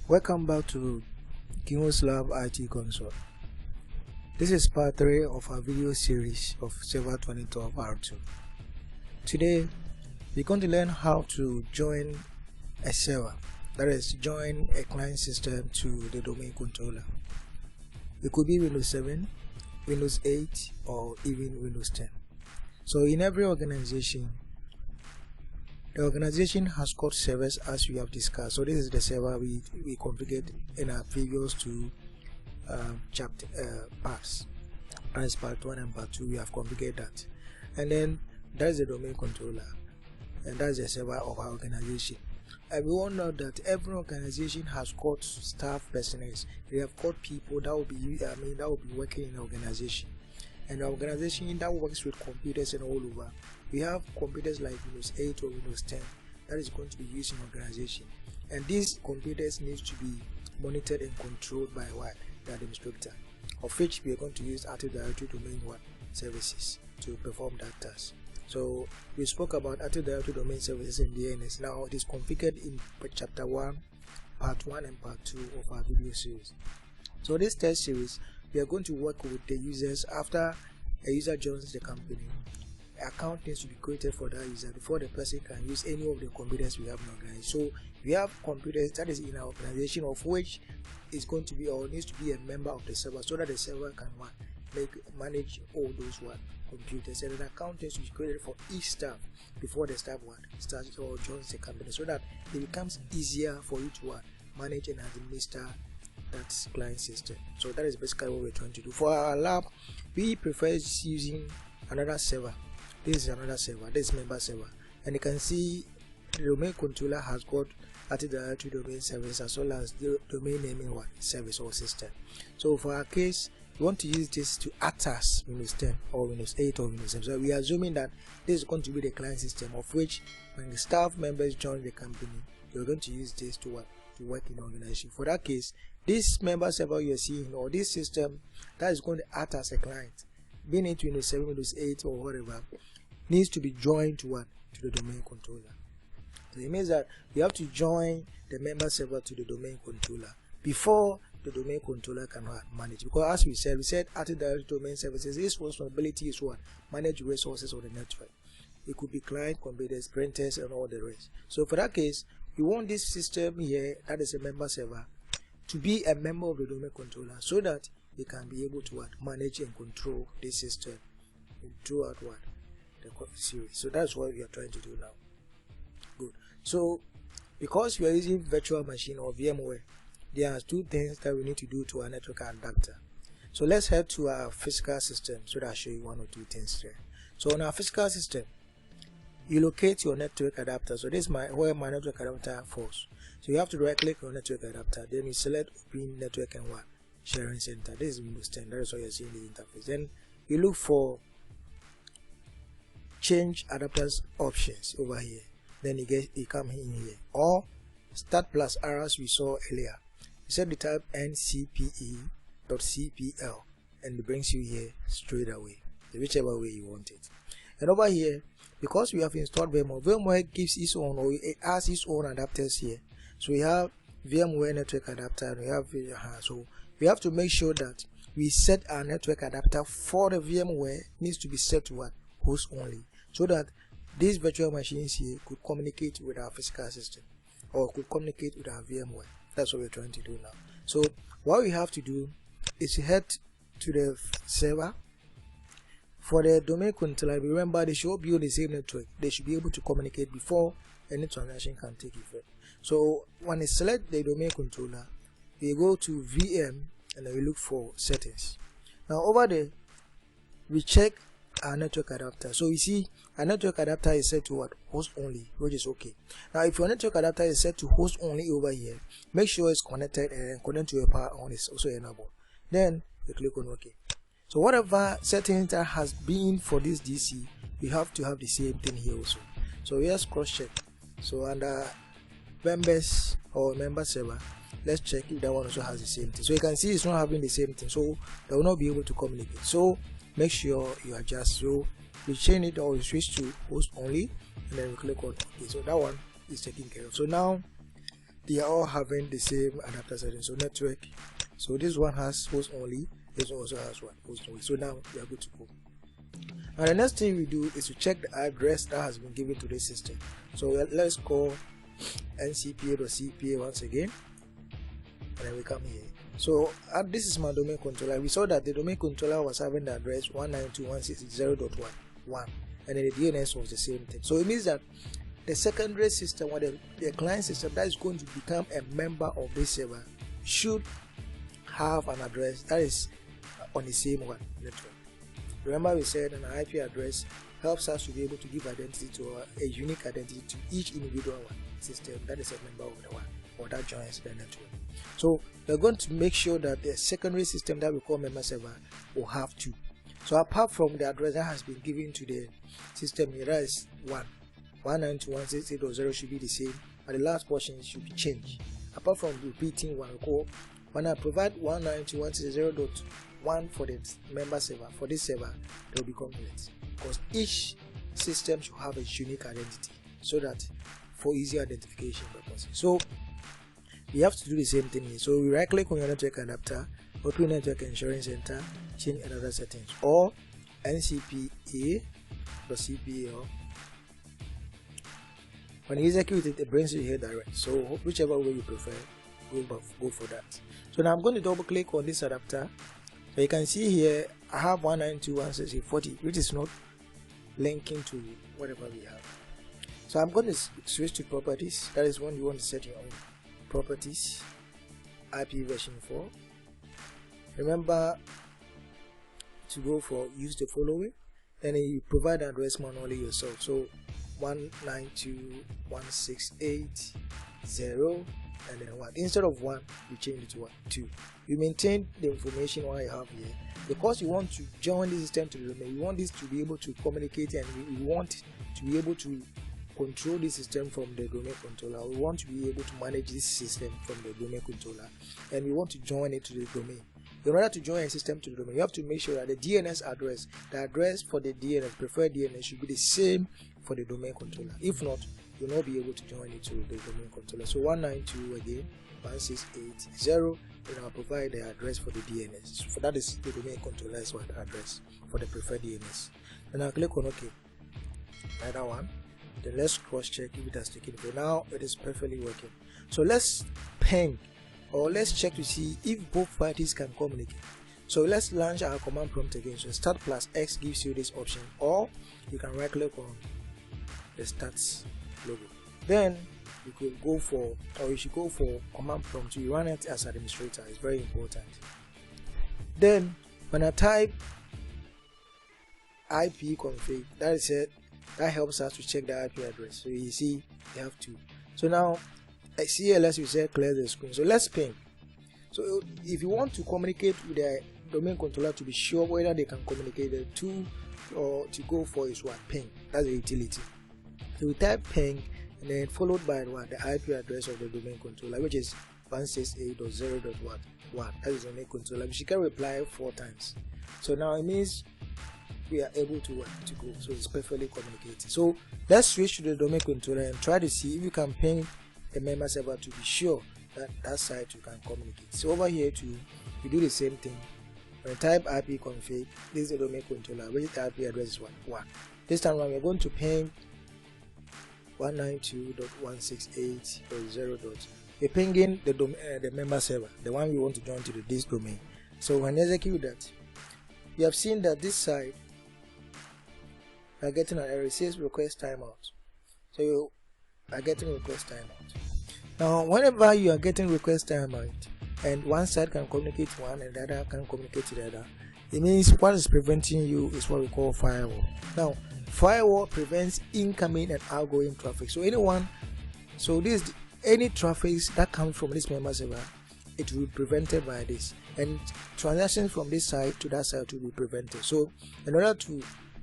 Welcome back to Kingos Lab IT Console. This is part 3 of our video series of Server 2012 R2. Today, we're going to learn how to join a server, that is, join a client system to the domain controller. It could be Windows 7, Windows 8, or even Windows 10. So in every organization, the organization has got servers as we have discussed. So this is the server we configured in our previous two parts. As part 1 and part 2, we have configured that. And then that's the domain controller, and that's the server of our organization. And we all know that every organization has got staff personnel. They have got people that will be working in the organization. And the organization that works with computers and all over. We have computers like Windows 8 or Windows 10 that is going to be used in organization. And these computers need to be monitored and controlled by the administrator, of which we are going to use Active Directory Domain services to perform that task. So we spoke about Active Directory Domain services in DNS. Now it is configured in chapter 1, part 1 and part 2 of our video series. So this test series, we are going to work with the users. After a user joins the company, an account needs to be created for that user before the person can use any of the computers we have in the organization. So we have computers that is in our organization, of which is going to be or needs to be a member of the server, so that the server can manage all those computers. And an account needs to be created for each staff before the staff starts or joins the company, so that it becomes easier for you to manage and administer that client system. So that is basically what we're trying to do. For our lab, we prefer using another server. This is another server, this is member server, and you can see the domain controller has got Active Directory Domain service as well as the domain naming service or system. So for our case, we want to use this to act as Windows 10 or Windows 8 or Windows 7. So we are assuming that this is going to be the client system, of which when the staff members join the company, you're going to use this to work in the organization. For that case, this member server you're seeing, or this system that is going to act as a client, being it Windows 7, Windows 8 or whatever, needs to be joined to the domain controller. So it means that you have to join the member server to the domain controller before the domain controller can manage. Because as we said Active Directory Domain services, its responsibility is manage resources of the network. It could be client, computers, printers, and all the rest. So for that case, you want this system here, that is a member server, to be a member of the domain controller, so that they can be able to manage and control this system throughout the series. So that's what we are trying to do now. Good. So because we are using virtual machine or VMware, there are two things that we need to do to our network adapter. So let's head to our physical system so that I'll show you one or two things there. So on our physical system, you locate your network adapter. So this is where my network adapter falls. So you have to right click on network adapter, then you select Open Network and Sharing Center. This is Windows 10. That is what you're seeing in the interface. Then you look for Change Adapters options over here. Then you come in here, or Start plus R as we saw earlier. You set the type ncpe.cpl and it brings you here straight away, whichever way you want it. And over here, because we have installed VMware gives its own, or it has its own adapters here. So we have VMware network adapter, and we have so we have to make sure that we set our network adapter for the VMware needs to be set to host only, so that these virtual machines here could communicate with our physical system or could communicate with our VMware. That's what we're trying to do now. So what we have to do is head to the server. For the domain controller, remember they should be on the same network. They should be able to communicate before any transaction can take effect. So when you select the domain controller, we go to VM and then we look for settings. Now over there, we check our network adapter. So you see our network adapter is set to host only, which is okay. Now if your network adapter is set to host only over here, make sure it's connected and connect to your power on is also enabled. Then you click on OK. So whatever settings that has been for this DC, you have to have the same thing here also. So here's cross check. So under members or member server, let's check if that one also has the same thing. So you can see it's not having the same thing, so they will not be able to communicate. So make sure you adjust. So we change it, or we switch to host only, and then we click on OK. So that one is taken care of. So now they are all having the same adapter setting. So network, so this one has host only, this one also has one host only. So now we are good to go. And the next thing we do is to check the address that has been given to this system. So let's call ncpa.cpa once again, and then we come here. So this is my domain controller. We saw that the domain controller was having the address 192.168.0.1, and then the DNS was the same thing. So it means that the secondary system, or the client system that is going to become a member of this server, should have an address that is on the same network. Remember, we said an IP address helps us to be able to give identity to a unique identity to each individual system that is a member of the one or that joins the network. So we're going to make sure that the secondary system that we call member server will have two. So apart from the address that has been given to the system here, that is 192.168.0 should be the same, but the last portion should be changed. Apart from repeating one call, when I provide 192.168.0.1 for the member server, for this server, they will become complete, because each system should have a unique identity, so that for easy identification purposes. So we have to do the same thing here. So we right click on your network adapter, open network insurance center, change another settings, or ncpa.cpa. When you execute it, it brings you here direct. So whichever way you prefer, we'll go for that. So now I'm going to double click on this adapter. So you can see here I have 192.168.40, which is not linking to whatever we have. So I'm going to switch to properties. That is when you want to set your own properties, IP version 4. Remember to go for use the following, and then you provide the address manually yourself. So 192.168.0, and then 1. Instead of 1, you change it to 2. You maintain the information what you have here, because you want to join the system to the domain. You want this to be able to communicate, and we want to be able to control the system from the domain controller. We want to be able to manage this system from the domain controller, and we want to join it to the domain. In order to join a system to the domain, you have to make sure that the DNS address, the address for the DNS, preferred DNS, should be the same for the domain controller. If not, you'll not be able to join it to the domain controller. So 192 again, 168.0, and I'll provide the address for the DNS. So that is the domain controller's address for the preferred DNS. And I'll click on OK. Another one. Then let's cross check if it has taken it. Now it is perfectly working. So let's ping, or let's check to see if both parties can communicate. So let's launch our command prompt again. So start +X gives you this option, or you can right click on the stats logo. Then you could go for, or you should go for command prompt. You run it as administrator. It's very important. Then when I type IP config, that is it. That helps us to check the IP address. So you see you have two. So now CLS, we say clear the screen. So let's ping. So if you want to communicate with the domain controller to be sure whether they can communicate, the tool or to go for is what? Ping. That's the utility. So we type ping, and then followed by what? The IP address of the domain controller, which is 168.0.1. That is the domain controller. She can reply 4 times. So now it means we are able to go. So it's perfectly communicated. So let's switch to the domain controller and try to see if you can ping a member server to be sure that that site you can communicate. So over here too, we do the same thing. When I type IP config, this is the domain controller, which the IP address is 1. This time around, we're going to ping 192.168.0. We're pinging the member server, the one we want to join to this domain. So when you execute that, you have seen that this side are getting an error. It says request timeout. So you are getting request timeout. Now whenever you are getting request timeout and one side can communicate to one and the other can communicate to the other, it means what is preventing you is what we call firewall. Now firewall prevents incoming and outgoing traffic. So any traffic that comes from this member server, it will be prevented by this, and transactions from this side to that side will be prevented. So in order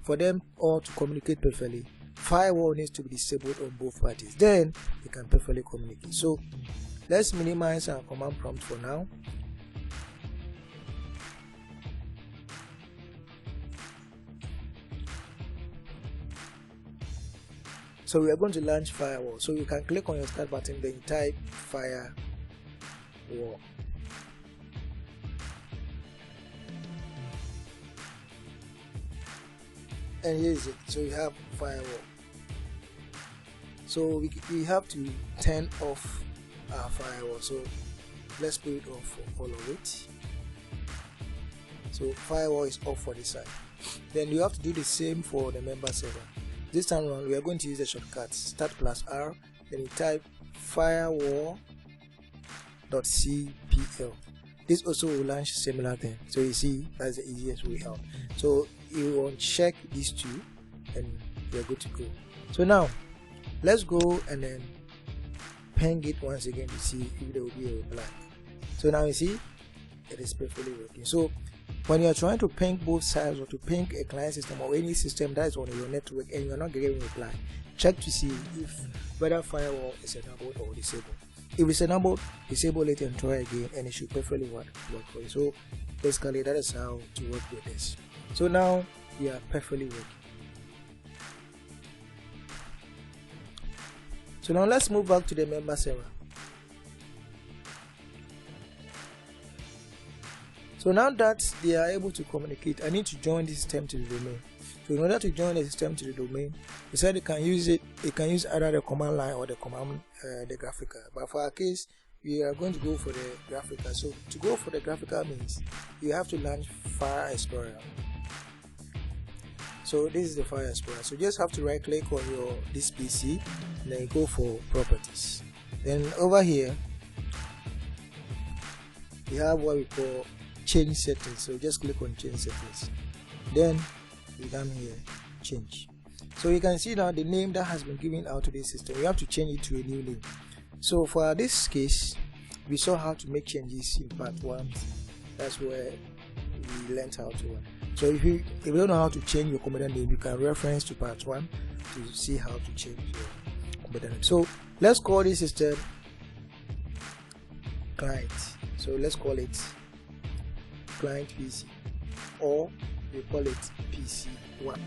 for them all to communicate perfectly, firewall needs to be disabled on both parties, then they can perfectly communicate. So let's minimize our command prompt for now. So we are going to launch firewall. So you can click on your start button, then type firewall. And here is it. So you have firewall. So we have to turn off our firewall. So let's put it off for all of it. So firewall is off for this side. Then you have to do the same for the member server. This time around we are going to use the shortcut start plus R, then you type firewall.cpl. This also will launch similar thing. So you see, that's the easiest way out. So you want to check these two and you're good to go. So now let's go and then ping it once again to see if there will be a reply. So now you see it is perfectly working. So when you are trying to ping both sides, or to ping a client system or any system that is on your network and you are not getting a reply, check to see if whether firewall is enabled or disabled. If it's enabled, disable it and try again, and it should perfectly work for you. So basically that is how to work with this. So now we are perfectly working. So now let's move back to the member server. So now that they are able to communicate, I need to join the system to the domain. So in order to join the system to the domain, we said you can use it. You can use either the command line or the command the Graphical. But for our case, we are going to go for the Graphical. So to go for the Graphical means you have to launch Fire Explorer. So this is the Fire Explorer. So you just have to right click on this PC and then go for properties. Then over here we have what we call change settings. So just click on change settings, then we come here change. So you can see now the name that has been given out to this system, we have to change it to a new name. So for this case, we saw how to make changes in part 1. That's where we learned how to work. So if you don't know how to change your computer name, you can reference to part 1 to see how to change your computer name. So let's call this system client. So let's call it client PC, or we call it PC1.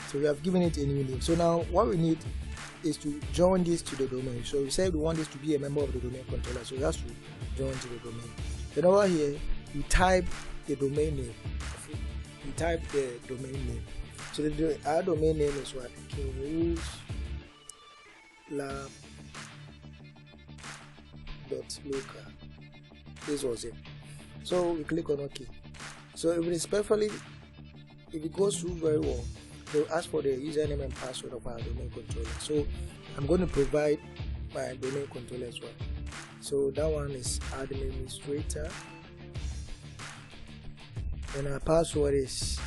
So we have given it a new name. So now what we need is to join this to the domain. So we said we want this to be a member of the domain controller, so it has to join to the domain. Then over here we type the domain name. We type the domain name. So our domain name is what? King Lab .local. This was it. So we click on OK. So if it is perfectly, if it goes through very well, they'll ask for the username and password of our domain controller. So I'm going to provide my domain controller as well. So that one is administrator, and our password is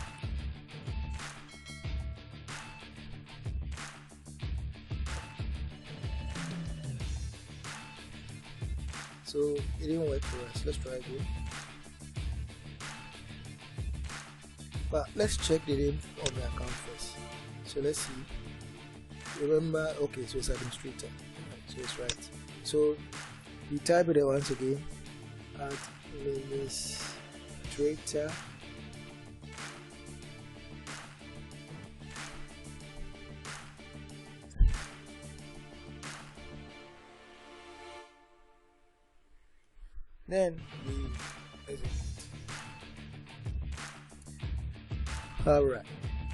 so it didn't work for us. Let's try again. But let's check the name of the account first. So let's see. Remember, okay, so it's administrator. So it's right. So we type it once again. Administrator. Then we execute. Alright,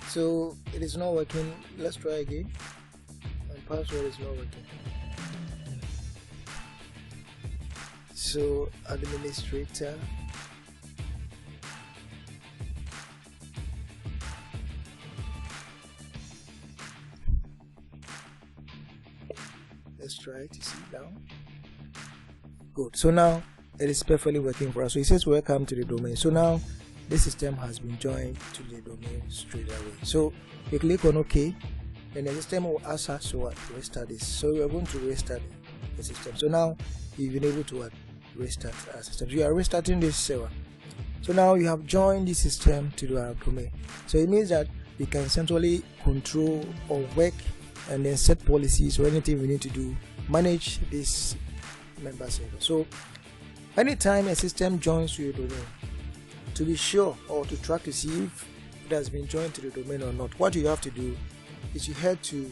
so it is not working. Let's try again. My password is not working. So administrator, let's try to see now. Good. So now it is perfectly working for us. So it says welcome to the domain. So now this system has been joined to the domain straight away. So you click on OK, and the system will ask us to restart this. So we are going to restart the system. So now you've been able to restart our system. So you are restarting this server. So now you have joined the system to our domain. So it means that we can centrally control or work and then set policies or anything we need to do, manage this member server. So anytime a system joins to your domain, to be sure or to track to see if it has been joined to the domain or not, what you have to do is you head to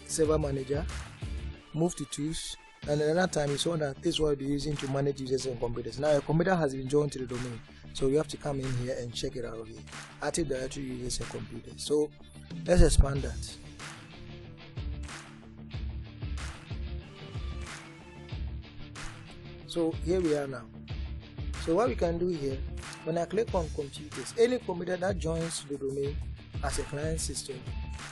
Server Manager, move to Tools, and another time you saw that this is what we'll be using to manage users and computers. Now your computer has been joined to the domain, so you have to come in here and check it out here. Active Directory users and computers. So let's expand that. So here we are now. So what we can do here, when I click on computers, any computer that joins the domain as a client system,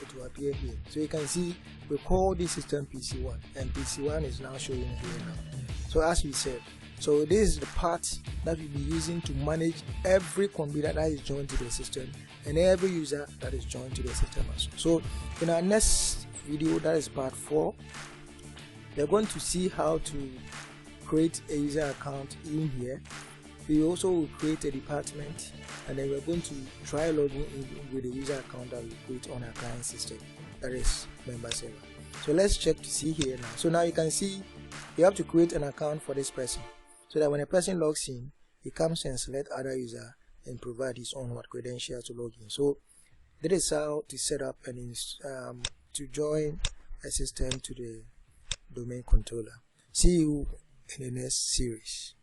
it will appear here. So you can see we call this system PC1, and PC1 is now showing here now. So as we said, so this is the part that we'll be using to manage every computer that is joined to the system and every user that is joined to the system as well. So in our next video, that is part 4, we're going to see how to create a user account in here. We also will create a department, and then we're going to try logging in with the user account that we create on our client system, that is member server. So let's check to see here now. So now you can see you have to create an account for this person, so that when a person logs in, he comes and select other user and provide his own credentials to log in. So that is how to set up and to join a system to the domain controller. See you in the next series.